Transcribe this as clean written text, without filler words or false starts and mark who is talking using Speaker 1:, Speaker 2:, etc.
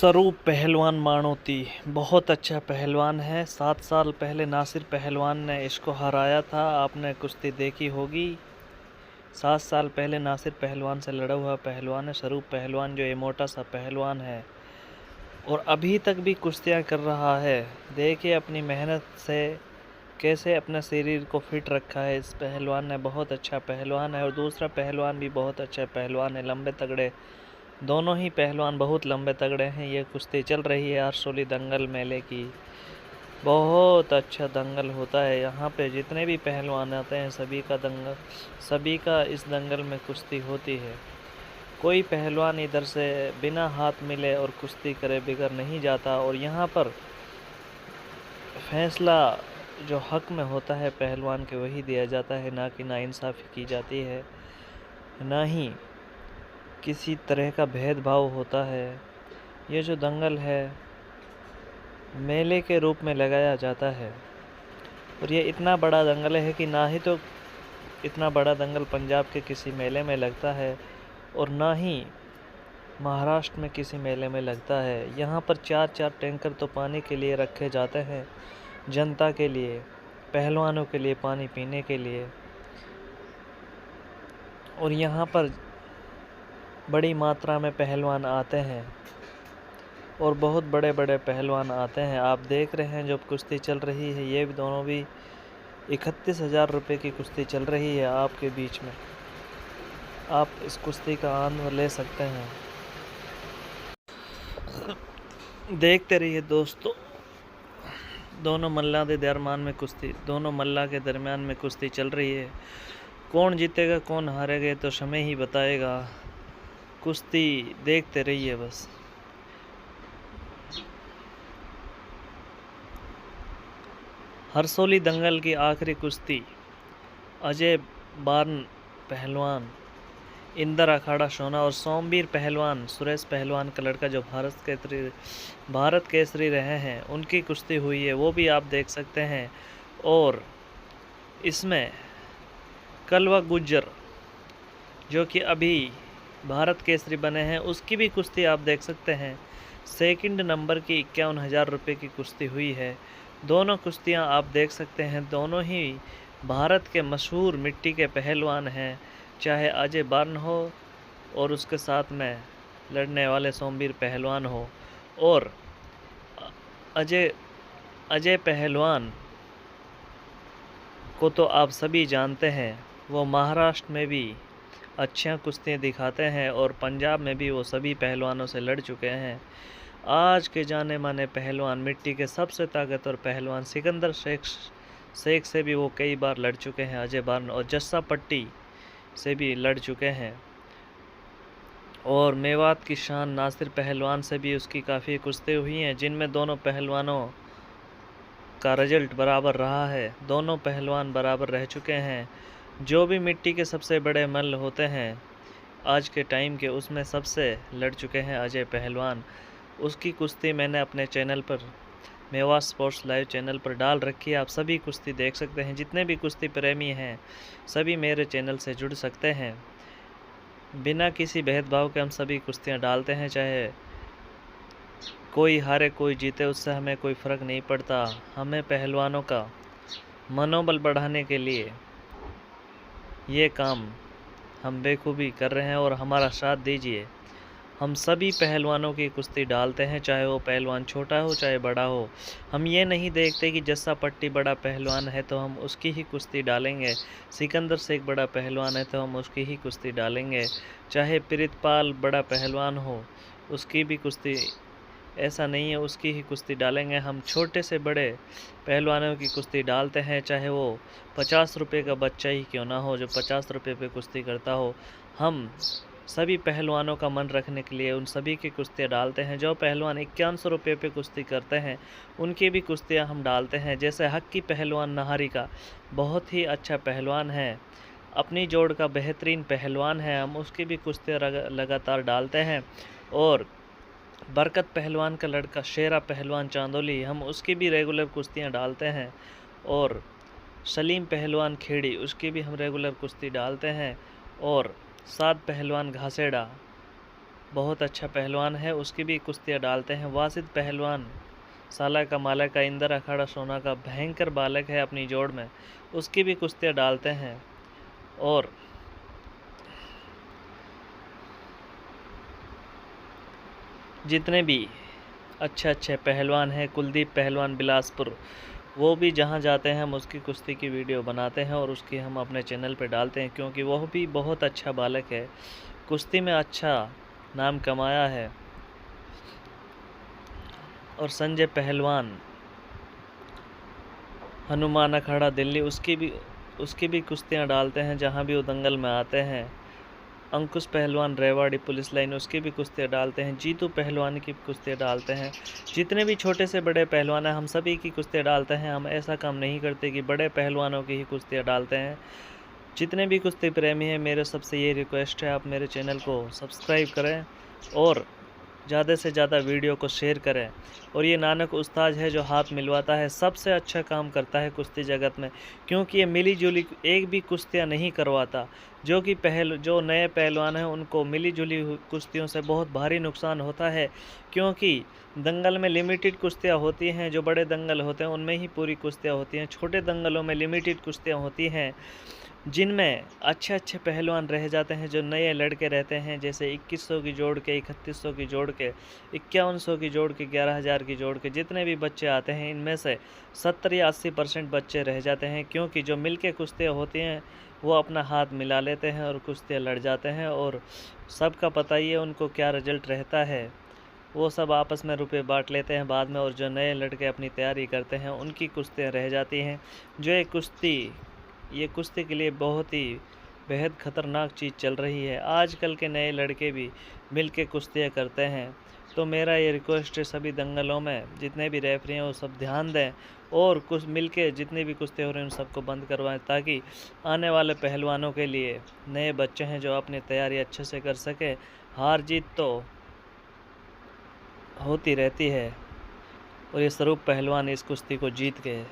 Speaker 1: स्वरूप पहलवान माणोती बहुत अच्छा पहलवान है। 7 साल पहले नासिर पहलवान ने इसको हराया था, आपने कुश्ती देखी होगी। 7 साल पहले नासिर पहलवान से लड़ा हुआ पहलवान है स्वरूप पहलवान, जो ये मोटा सा पहलवान है और अभी तक भी कुश्तियाँ कर रहा है। देखिए अपनी मेहनत से कैसे अपने शरीर को फिट रखा है इस पहलवान ने। बहुत अच्छा पहलवान है और दूसरा पहलवान भी बहुत अच्छा पहलवान है, लंबे तगड़े। दोनों ही पहलवान बहुत लंबे तगड़े हैं। ये कुश्ती चल रही है हरसोली दंगल मेले की। बहुत अच्छा दंगल होता है यहाँ पे, जितने भी पहलवान आते हैं सभी का इस दंगल में कुश्ती होती है। कोई पहलवान इधर से बिना हाथ मिले और कुश्ती करे बिगड़ नहीं जाता। और यहाँ पर फैसला जो हक में होता है पहलवान के वही दिया जाता है, ना कि नाइंसाफ़ी की जाती है, ना ही किसी तरह का भेदभाव होता है। ये जो दंगल है मेले के रूप में लगाया जाता है और ये इतना बड़ा दंगल है कि ना ही तो इतना बड़ा दंगल पंजाब के किसी मेले में लगता है और ना ही महाराष्ट्र में किसी मेले में लगता है। यहाँ पर 4-4 टैंकर तो पानी के लिए रखे जाते हैं, जनता के लिए, पहलवानों के लिए, पानी पीने के लिए। और यहाँ पर बड़ी मात्रा में पहलवान आते हैं और बहुत बड़े बड़े पहलवान आते हैं। आप देख रहे हैं जो कुश्ती चल रही है, ये भी दोनों भी 31,000 रुपये की कुश्ती चल रही है आपके बीच में। आप इस कुश्ती का आनंद ले सकते हैं। देखते रहिए दोस्तों, दोनों मल्लाह के दरमियान में कुश्ती चल रही है। कौन जीतेगा कौन हारेगा तो समय ही बताएगा। कुश्ती देखते रहिए बस। हरसोली दंगल की आखिरी कुश्ती अजय बार्न पहलवान, इंदर अखाड़ा सोना और सोमवीर पहलवान सुरेश पहलवान का लड़का जो भारत केसरी रहे हैं, उनकी कुश्ती हुई है, वो भी आप देख सकते हैं। और इसमें कलवा गुज्जर जो कि अभी भारत केसरी बने हैं, उसकी भी कुश्ती आप देख सकते हैं। सेकंड नंबर की 51,000 रुपये की कुश्ती हुई है। दोनों कुश्तियां आप देख सकते हैं, दोनों ही भारत के मशहूर मिट्टी के पहलवान हैं, चाहे अजय बार्न हो और उसके साथ में लड़ने वाले सोमवीर पहलवान हो। और अजय पहलवान को तो आप सभी जानते हैं, वो महाराष्ट्र में भी अच्छी कुश्तियाँ दिखाते हैं और पंजाब में भी वो सभी पहलवानों से लड़ चुके हैं। आज के जाने माने पहलवान, मिट्टी के सबसे ताकतवर पहलवान सिकंदर शेख से भी वो कई बार लड़ चुके हैं अजय बार्न, और जस्सा पट्टी से भी लड़ चुके हैं। और मेवात की शान नासिर पहलवान से भी उसकी काफ़ी कुश्ती हुई हैं, जिनमें दोनों पहलवानों का रिजल्ट बराबर रहा है। दोनों पहलवान बराबर रह चुके हैं। जो भी मिट्टी के सबसे बड़े मल्ल होते हैं आज के टाइम के, उसमें सबसे लड़ चुके हैं अजय पहलवान। उसकी कुश्ती मैंने अपने चैनल पर, मेवात स्पोर्ट्स लाइव चैनल पर डाल रखी है। आप सभी कुश्ती देख सकते हैं। जितने भी कुश्ती प्रेमी हैं सभी मेरे चैनल से जुड़ सकते हैं। बिना किसी भेदभाव के हम सभी कुश्तियाँ डालते हैं, चाहे कोई हारे कोई जीते, उससे हमें कोई फ़र्क नहीं पड़ता। हमें पहलवानों का मनोबल बढ़ाने के लिए ये काम हम बेखूबी कर रहे हैं और हमारा साथ दीजिए। हम सभी पहलवानों की कुश्ती डालते हैं, चाहे वो पहलवान छोटा हो चाहे बड़ा हो। हम ये नहीं देखते कि जस्सा पट्टी बड़ा पहलवान है तो हम उसकी ही कुश्ती डालेंगे, सिकंदर शेख बड़ा पहलवान है तो हम उसकी ही कुश्ती डालेंगे, चाहे प्रीतपाल बड़ा पहलवान हो उसकी भी कुश्ती, ऐसा नहीं है, उसकी ही कुश्ती डालेंगे। हम छोटे से बड़े पहलवानों की कुश्ती डालते हैं, चाहे वो 50 रुपये का बच्चा ही क्यों ना हो जो 50 रुपये पे कुश्ती करता हो। हम सभी पहलवानों का मन रखने के लिए उन सभी की कुश्तियाँ डालते हैं। जो पहलवान 5100 रुपये पे कुश्ती करते हैं उनकी भी कुश्तियाँ हम डालते हैं। जैसे हक्की पहलवान नहारी का बहुत ही अच्छा पहलवान है, अपनी जोड़ का बेहतरीन पहलवान है, हम उसकी भी कुश्तियाँ लगातार डालते हैं। और बरकत पहलवान का लड़का शेरा पहलवान चांदोली, हम उसकी भी रेगुलर कुश्तियाँ डालते हैं। और सलीम पहलवान खेड़ी, उसकी भी हम रेगुलर कुश्ती डालते हैं। और साद पहलवान घासेड़ा बहुत अच्छा पहलवान है, उसकी भी कुश्तियाँ डालते हैं। वासिद पहलवान साला का माला का इंदर अखाड़ा सोना का भयंकर बालक है अपनी जोड़ में, उसकी भी कुश्तियाँ डालते हैं। और जितने भी अच्छे पहलवान हैं, कुलदीप पहलवान बिलासपुर, वो भी जहाँ जाते हैं हम उसकी कुश्ती की वीडियो बनाते हैं और उसकी हम अपने चैनल पे डालते हैं, क्योंकि वह भी बहुत अच्छा बालक है, कुश्ती में अच्छा नाम कमाया है। और संजय पहलवान हनुमान अखाड़ा दिल्ली, उसकी भी कुश्तियाँ डालते हैं जहाँ भी वो दंगल में आते हैं। अंकुश पहलवान रेवाड़ी पुलिस लाइन, उसकी भी कुश्तियाँ डालते हैं। जीतू पहलवान की कुश्तियाँ डालते हैं। जितने भी छोटे से बड़े पहलवान हैं हम सभी की कुश्तियाँ डालते हैं। हम ऐसा काम नहीं करते कि बड़े पहलवानों की ही कुश्तियाँ डालते हैं। जितने भी कुश्ती प्रेमी हैं, मेरे सबसे ये रिक्वेस्ट है, आप मेरे चैनल को सब्सक्राइब करें और ज़्यादा से ज़्यादा वीडियो को शेयर करें। और ये नानक उस्ताद है जो हाथ मिलवाता है, सबसे अच्छा काम करता है कुश्ती जगत में, क्योंकि ये मिली जुली एक भी कुश्तियाँ नहीं करवाता। जो नए पहलवान हैं उनको मिली जुली कुश्तियों से बहुत भारी नुकसान होता है, क्योंकि दंगल में लिमिटेड कुश्तियाँ होती हैं। जो बड़े दंगल होते हैं उनमें ही पूरी कुश्तियाँ होती हैं, छोटे दंगलों में लिमिटेड कुश्तियाँ होती हैं, जिनमें अच्छे पहलवान रह जाते हैं। जो नए लड़के रहते हैं, जैसे 2100 की जोड़ के, 3100 की जोड़ के, 5100 की जोड़ के, 11000 की जोड़ के, जितने भी बच्चे आते हैं इनमें से 70 या 80% बच्चे रह जाते हैं, क्योंकि जो मिलके कुश्तियाँ होती हैं वो अपना हाथ मिला लेते हैं और कुश्तियाँ लड़ जाते हैं। और सबका पता ही है उनको क्या रिजल्ट रहता है, वो सब आपस में रुपए बांट लेते हैं बाद में। और जो नए लड़के अपनी तैयारी करते हैं उनकी कुश्तियाँ रह जाती हैं। जो ये कुश्ती के लिए बहुत ही बेहद ख़तरनाक चीज़ चल रही है। आजकल के नए लड़के भी मिल के कुश्तियाँ करते हैं। तो मेरा ये रिक्वेस्ट है, सभी दंगलों में जितने भी रेफरी हैं वो सब ध्यान दें और कुछ मिल के जितनी भी कुश्तियाँ हो रही हैं उन सबको बंद करवाएं, ताकि आने वाले पहलवानों के लिए नए बच्चे हैं जो अपनी तैयारी अच्छे से कर सके। हार जीत तो होती रहती है और ये स्वरूप पहलवान इस कुश्ती को जीत गए।